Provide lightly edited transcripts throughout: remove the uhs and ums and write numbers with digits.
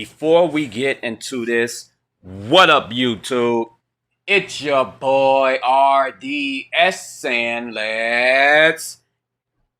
before we get into this, what up, YouTube? It's your boy RDS saying, let's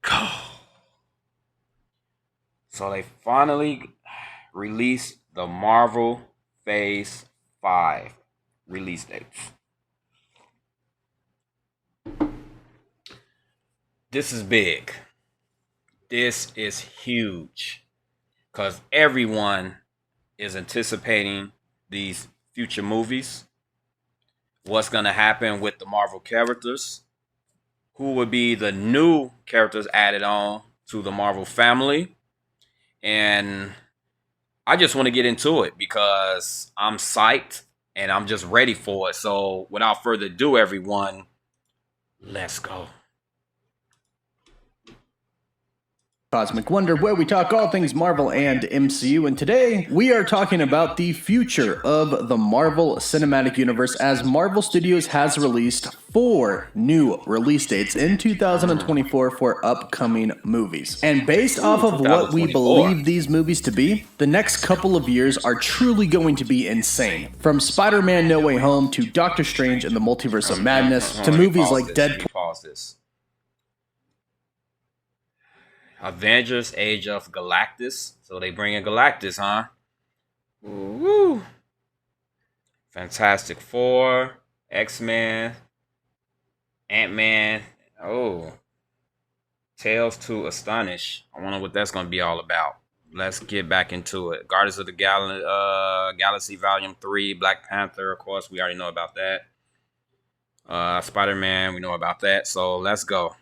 go. So they finally released the Marvel Phase 5 release dates. This is big. This is huge. Because everyone is anticipating these future movies. What's going to happen with the Marvel characters? Who would be the new characters added on to the Marvel family? And I just want to get into it because I'm psyched and I'm just ready for it. So without further ado, everyone, let's go. Cosmic Wonder, where we talk all things Marvel and MCU, and today we are talking about the future of the Marvel Cinematic Universe as Marvel Studios has released 4 new release dates in 2024 for upcoming movies. And based off of what we believe these movies to be, the next couple of years are truly going to be insane. From Spider-Man No Way Home to Doctor Strange and the Multiverse of Madness to movies like Deadpool. Avengers Age of Galactus. So they bring in Galactus, huh? Woo! Fantastic Four, X-Men, Ant-Man. Oh. Tales to Astonish. I wonder what that's going to be all about. Let's get back into it. Guardians of the Galaxy Volume 3, Black Panther, of course, we already know about that. Spider-Man, we know about that. So let's go.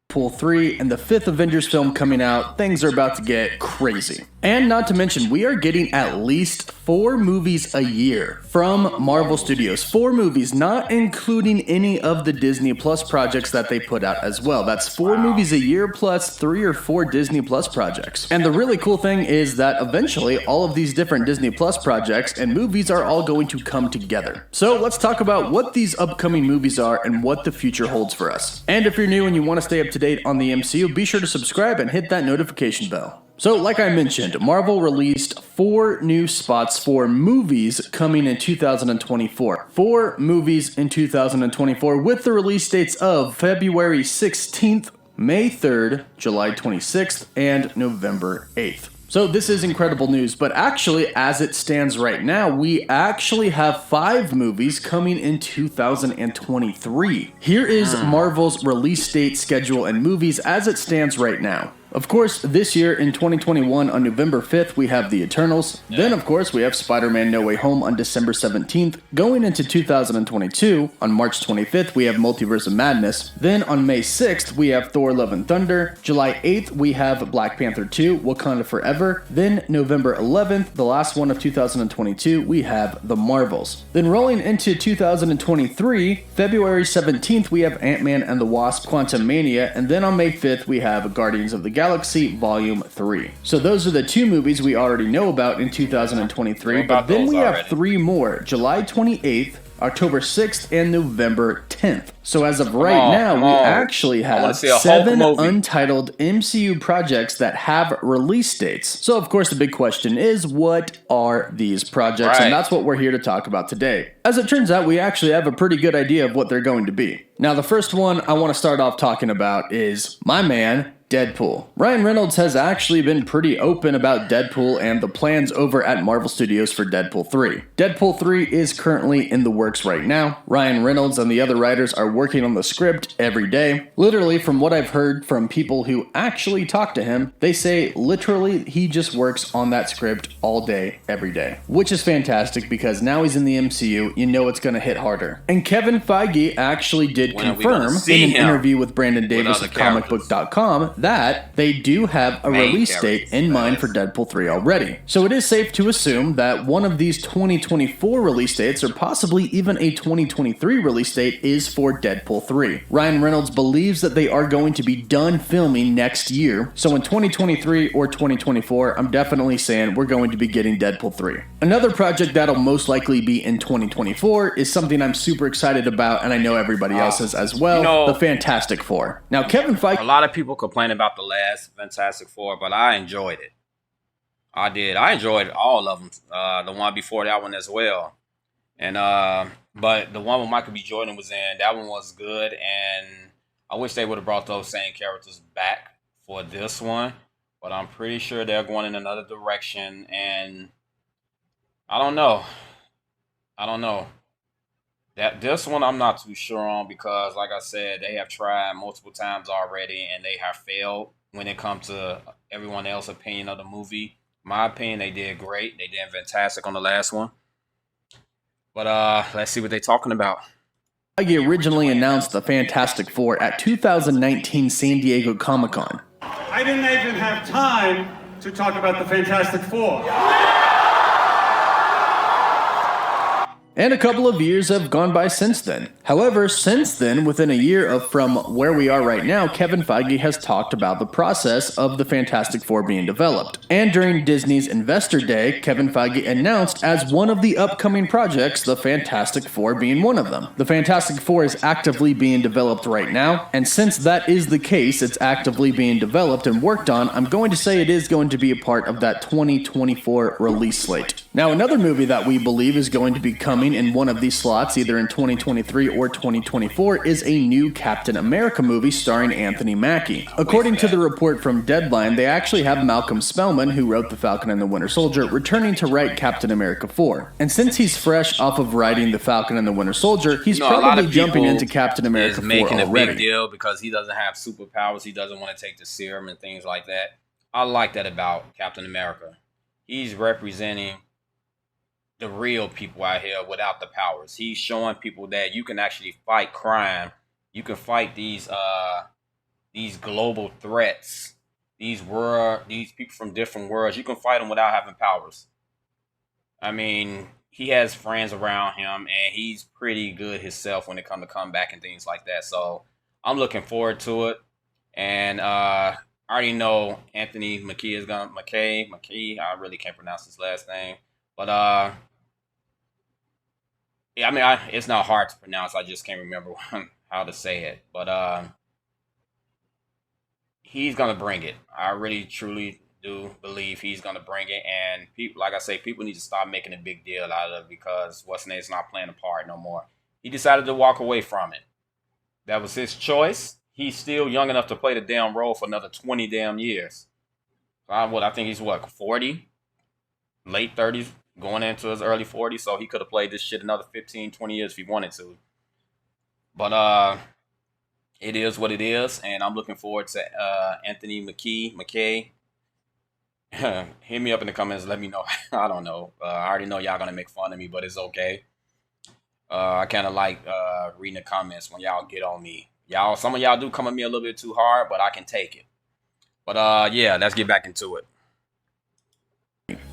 Deadpool 3 and the 5th Avengers film coming out, things are about to get crazy. And not to mention, we are getting at least 4 movies a year from Marvel Studios. 4 movies, not including any of the Disney Plus projects that they put out as well. That's 4 movies a year plus 3 or 4 Disney Plus projects. And the really cool thing is that eventually all of these different Disney Plus projects and movies are all going to come together. So let's talk about what these upcoming movies are and what the future holds for us. And if you're new and you want to stay up to date on the MCU, be sure to subscribe and hit that notification bell. So, like I mentioned, Marvel released 4 new spots for movies coming in 2024. 4 movies in 2024 with the release dates of February 16th, May 3rd, July 26th, and November 8th. So this is incredible news, but actually, as it stands right now, we actually have 5 movies coming in 2023. Here is Marvel's release date, schedule, and movies as it stands right now. Of course, this year in 2021 on November 5th, we have The Eternals. Then, of course, we have Spider-Man No Way Home on December 17th. Going into 2022, on March 25th, we have Multiverse of Madness. Then on May 6th, we have Thor Love and Thunder. July 8th, we have Black Panther 2, Wakanda Forever. Then November 11th, the last one of 2022, we have The Marvels. Then rolling into 2023, February 17th, we have Ant-Man and the Wasp, Quantumania. And then on May 5th, we have Guardians of the Galaxy Volume 3. So those are the 2 movies we already know about in 2023, but then we have 3 more, July 28th, October 6th, and November 10th. So as of right now, we actually have 7 untitled MCU projects that have release dates. So of course the big question is, what are these projects? And that's what we're here to talk about today. As it turns out, we actually have a pretty good idea of what they're going to be. Now the first one I want to start off talking about is my man, Deadpool. Ryan Reynolds has actually been pretty open about Deadpool and the plans over at Marvel Studios for Deadpool 3. Deadpool 3 is currently in the works right now. Ryan Reynolds and the other writers are working on the script every day. Literally, from what I've heard from people who actually talk to him, they say literally he just works on that script all day, every day. Which is fantastic because now he's in the MCU, you know it's gonna hit harder. And Kevin Feige actually did confirm in an interview with Brandon Davis of comicbook.com that they do have a release date in mind for Deadpool 3 already. So it is safe to assume that one of these 2024 release dates, or possibly even a 2023 release date, is for Deadpool 3. Ryan Reynolds believes that they are going to be done filming next year, so in 2023 or 2024, I'm definitely saying we're going to be getting Deadpool 3. Another project that'll most likely be in 2024 is something I'm super excited about, and I know everybody else is as well, the Fantastic Four. Now, Kevin Feige... A lot of people complain about the last Fantastic Four, but I enjoyed it. I did. I enjoyed all of them. The one before that one as well. And but the one with Michael B. Jordan was in, that one was good. And I wish they would have brought those same characters back for this one. But I'm pretty sure they're going in another direction. And I don't know. I don't know. That this one I'm not too sure on because, like I said, they have tried multiple times already and they have failed when it comes to everyone else's opinion of the movie. My opinion, they did great. They did fantastic on the last one. But let's see what they're talking about. Feige originally announced the Fantastic Four at 2019 San Diego Comic-Con. I didn't even have time to talk about the Fantastic Four. And a couple of years have gone by since then. However, since then, within a year of from where we are right now, Kevin Feige has talked about the process of the Fantastic Four being developed. And during Disney's Investor Day, Kevin Feige announced as one of the upcoming projects, the Fantastic Four being one of them. The Fantastic Four is actively being developed right now, and since that is the case, it's actively being developed and worked on, I'm going to say it is going to be a part of that 2024 release slate. Now, another movie that we believe is going to be coming in one of these slots, either in 2023 or 2024, is a new Captain America movie starring Anthony Mackie. According to the report from Deadline, they actually have Malcolm Spellman, who wrote The Falcon and the Winter Soldier, returning to write Captain America 4. And since he's fresh off of writing The Falcon and the Winter Soldier, he's probably jumping into Captain America 4 making already. a big deal because he doesn't have superpowers. He doesn't want to take the serum and things like that. I like that about Captain America. He's representing the real people out here without the powers. He's showing people that you can actually fight crime. You can fight these global threats. These people from different worlds. You can fight them without having powers. I mean, he has friends around him, and he's pretty good himself when it comes to comeback and things like that. So I'm looking forward to it. And I already know Anthony Mackie is gonna McKay. I really can't pronounce his last name, but yeah, I mean, it's not hard to pronounce. I just can't remember how to say it. But he's gonna bring it. I really, truly do believe he's gonna bring it. And people, like I say, people need to stop making a big deal out of it because what's name's not playing a part no more. He decided to walk away from it. That was his choice. He's still young enough to play the damn role for another 20 damn years. I think he's 40, late 30s, going into his early 40s, so he could have played this shit another 15, 20 years if he wanted to. But it is what it is, and I'm looking forward to Anthony McKay. Hit me up in the comments, let me know. I don't know. I already know y'all gonna make fun of me, but it's okay. I kind of like reading the comments when y'all get on me. Some of y'all do come at me a little bit too hard, but I can take it. But yeah, let's get back into it.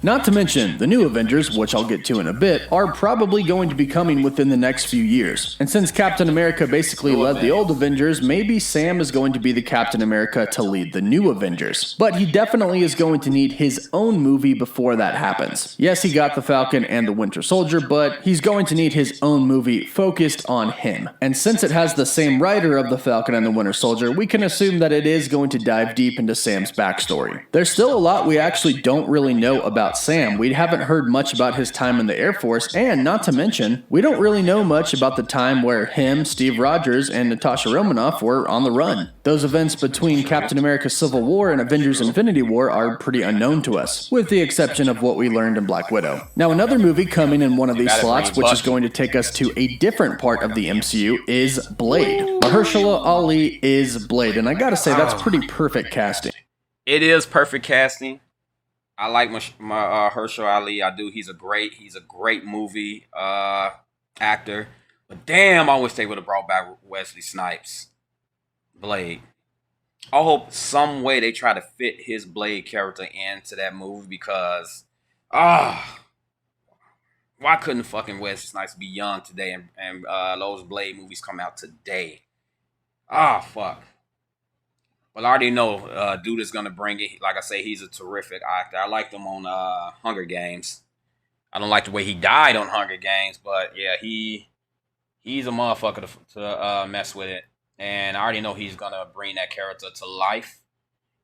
Not to mention, the new Avengers, which I'll get to in a bit, are probably going to be coming within the next few years. And since Captain America basically led the old Avengers, maybe Sam is going to be the Captain America to lead the new Avengers. But he definitely is going to need his own movie before that happens. Yes, he got the Falcon and the Winter Soldier, but he's going to need his own movie focused on him. And since it has the same writer of the Falcon and the Winter Soldier, we can assume that it is going to dive deep into Sam's backstory. There's still a lot we actually don't really know about Sam. We haven't heard much about his time in the Air Force, and not to mention, we don't really know much about the time where him, Steve Rogers, and Natasha Romanoff were on the run. Those events between Captain America Civil War and Avengers Infinity War are pretty unknown to us, with the exception of what we learned in Black Widow. Now, another movie coming in one of these slots, which is going to take us to a different part of the MCU, is Blade. Mahershala Ali is Blade, and I gotta say, that's pretty perfect casting. It is perfect casting. I like my Herschel Ali. I do. He's a great movie actor. But damn, I wish they would have brought back Wesley Snipes, Blade. I hope some way they try to fit his Blade character into that movie because why couldn't fucking Wesley Snipes be young today and those Blade movies come out today? Fuck. Well, I already know dude is going to bring it. Like I say, he's a terrific actor. I liked him on Hunger Games. I don't like the way he died on Hunger Games, but yeah, he's a motherfucker to mess with it. And I already know he's going to bring that character to life.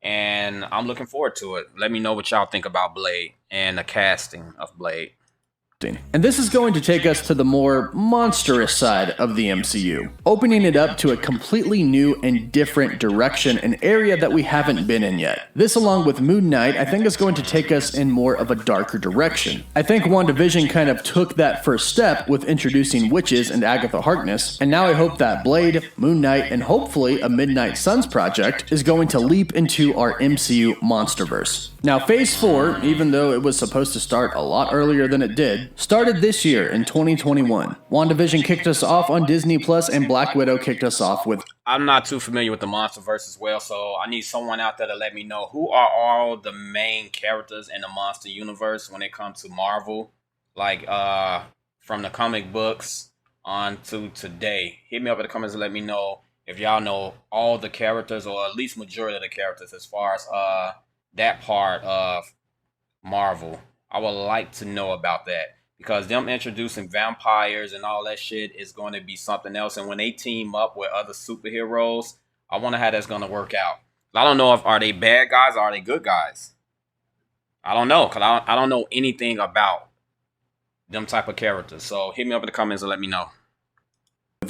and I'm looking forward to it. Let me know what y'all think about Blade and the casting of Blade. And this is going to take us to the more monstrous side of the MCU, opening it up to a completely new and different direction, an area that we haven't been in yet. This, along with Moon Knight, I think is going to take us in more of a darker direction. I think WandaVision kind of took that first step with introducing witches and Agatha Harkness, and now I hope that Blade, Moon Knight, and hopefully a Midnight Suns project is going to leap into our MCU monsterverse. Now, Phase 4, even though it was supposed to start a lot earlier than it did, started this year in 2021. WandaVision kicked us off on Disney Plus, and Black Widow kicked us off with... I'm not too familiar with the MonsterVerse as well, so I need someone out there to let me know who are all the main characters in the Monster Universe when it comes to Marvel, like from the comic books on to today. Hit me up in the comments and let me know if y'all know all the characters, or at least majority of the characters, as far as that part of Marvel. I would like to know about that, because them introducing vampires and all that shit is going to be something else. And when they team up with other superheroes, I wonder how that's going to work out. I don't know if are they bad guys or are they good guys. I don't know, because I don't know anything about them type of characters. So hit me up in the comments and let me know.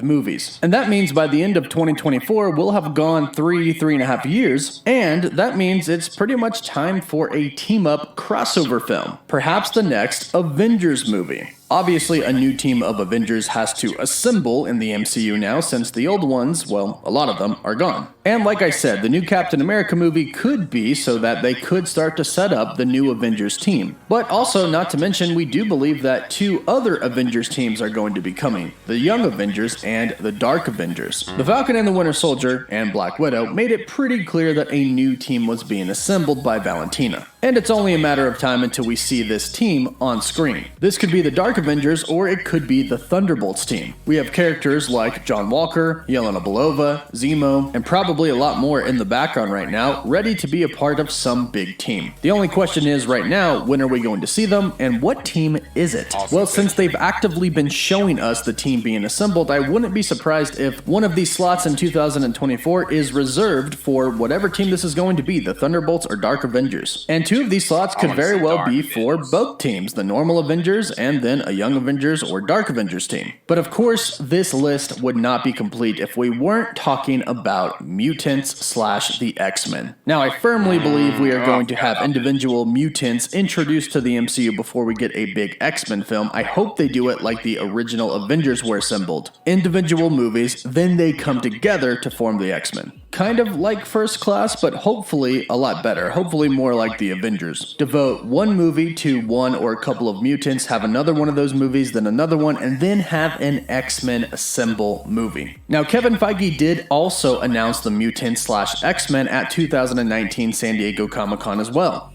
Movies. And that means by the end of 2024, we'll have gone 3.5 years, and that means it's pretty much time for a team-up crossover film. Perhaps the next Avengers movie. Obviously, a new team of Avengers has to assemble in the MCU now, since the old ones, well, a lot of them, are gone. And like I said, the new Captain America movie could be so that they could start to set up the new Avengers team. But also, not to mention, we do believe that 2 other Avengers teams are going to be coming. The Young Avengers and the Dark Avengers. The Falcon and the Winter Soldier and Black Widow made it pretty clear that a new team was being assembled by Valentina. And it's only a matter of time until we see this team on screen. This could be the Dark Avengers, or it could be the Thunderbolts team. We have characters like John Walker, Yelena Belova, Zemo, and probably a lot more in the background right now, ready to be a part of some big team. The only question is right now, when are we going to see them, and what team is it? Well, since they've actively been showing us the team being assembled, I wouldn't be surprised if one of these slots in 2024 is reserved for whatever team this is going to be, the Thunderbolts or Dark Avengers. And 2 of these slots could very well be for both teams, the normal Avengers and then a Young Avengers or Dark Avengers team. But of course, this list would not be complete if we weren't talking about mutants / the X-Men. Now, I firmly believe we are going to have individual mutants introduced to the MCU before we get a big X-Men film. I hope they do it like the original Avengers were assembled. Individual movies, then they come together to form the X-Men. Kind of like First Class, but hopefully a lot better. Hopefully more like the Avengers. Devote one movie to one or a couple of mutants, have another one of those movies, then another one, and then have an X-Men assemble movie. Now, Kevin Feige did also announce the mutants / X-Men at 2019 San Diego Comic-Con as well.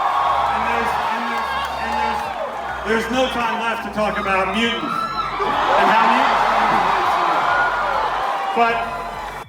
And there's no time left to talk about mutants and how mutants. But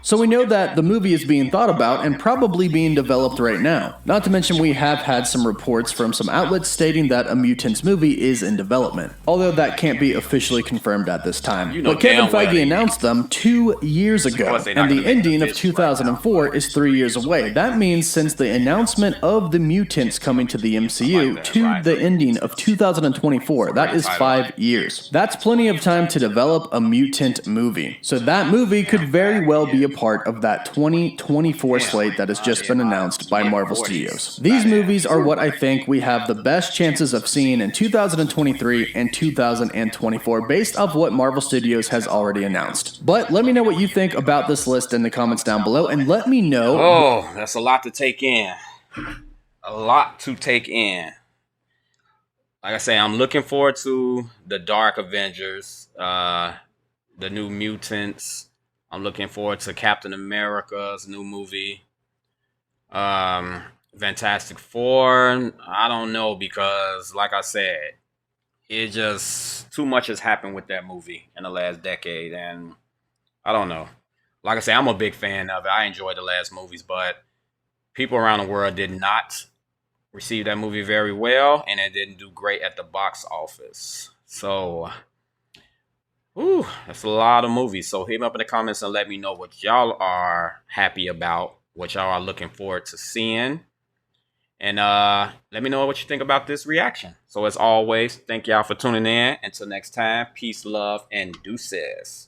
So we know that the movie is being thought about and probably being developed right now. Not to mention we have had some reports from some outlets stating that a Mutants movie is in development. Although that can't be officially confirmed at this time. But Kevin Feige announced them 2 years ago, and the ending of 2004 is 3 years away. That means since the announcement of the Mutants coming to the MCU to the ending of 2024, that is 5 years. That's plenty of time to develop a mutant movie. So that movie could very well be a part of that 2024 slate that has just been announced by Marvel Studios. These movies are what I think we have the best chances of seeing in 2023 and 2024 based off what Marvel Studios has already announced. But let me know what you think about this list in the comments down below, and let me know... Oh, that's a lot to take in. A lot to take in. Like I say, I'm looking forward to the Dark Avengers, the new Mutants. I'm looking forward to Captain America's new movie. Fantastic Four, I don't know, because like I said, it just too much has happened with that movie in the last decade, and I don't know. Like I say, I'm a big fan of it. I enjoyed the last movies, but people around the world did not receive that movie very well, and it didn't do great at the box office. So that's a lot of movies. So hit me up in the comments and let me know what y'all are happy about what y'all are looking forward to seeing. And let me know what you think about this reaction. So as always, thank y'all for tuning in. Until next time, peace, love, and deuces.